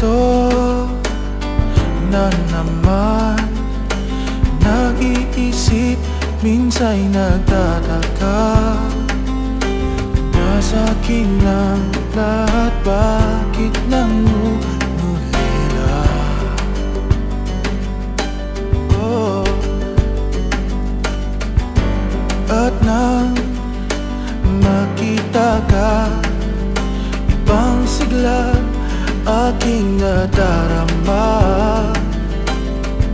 ito na naman. Nag-iisip, minsa'y nagtataka. Nasa akin lang lahat, bakit nangungulila? Oh. At nang makita ka, ibang sigla aking nadarama.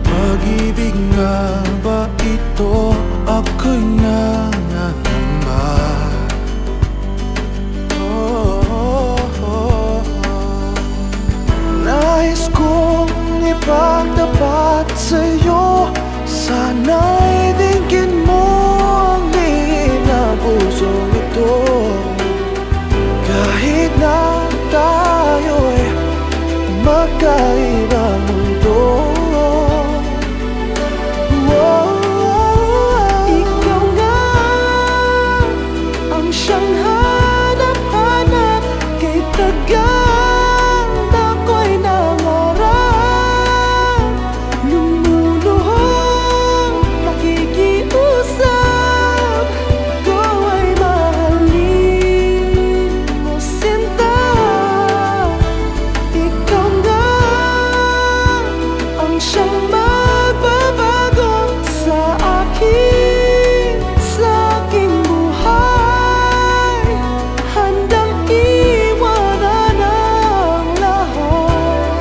Pag-ibig nga ba ito? Ako'y nangangamba. Nais kong ipagtapat sa'yo, sana'y dinggin mo ang lihim na pusong ito. Kahit na tayo'y magkaibang mundo, ikaw nga ang siyang hanap-hanap. Kay tagal ako'y nangarap, lumuluhang nakikiusap. Ko ay mahalin mo, sinta. Ikaw nga ang siyang magbabago sa aking buhay. Handang iwanan ang lahat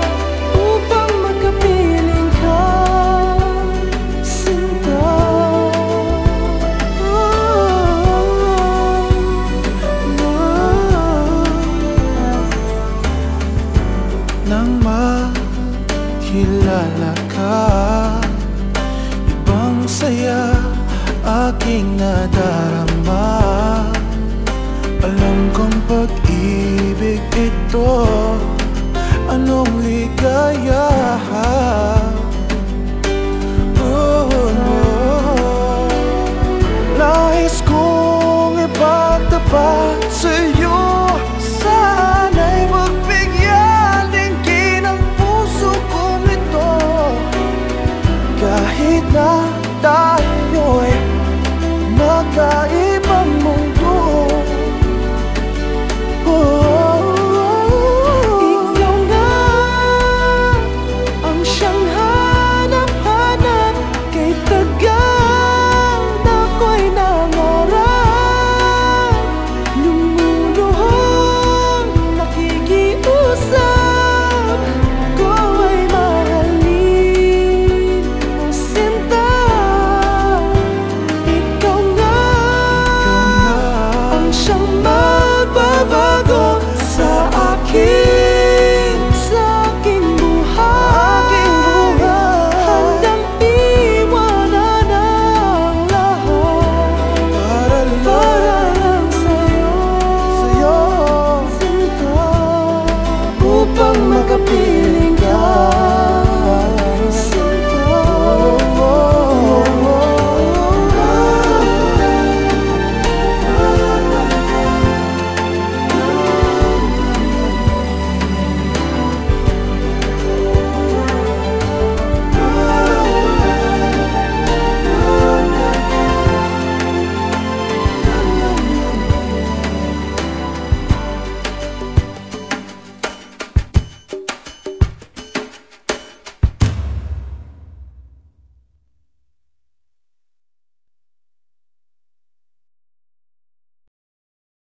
upang magkapiling ka, sinta. Nang makilala ka, ibang saya aking nadarama. Alam kong pag-ibig ito, anong ligaya.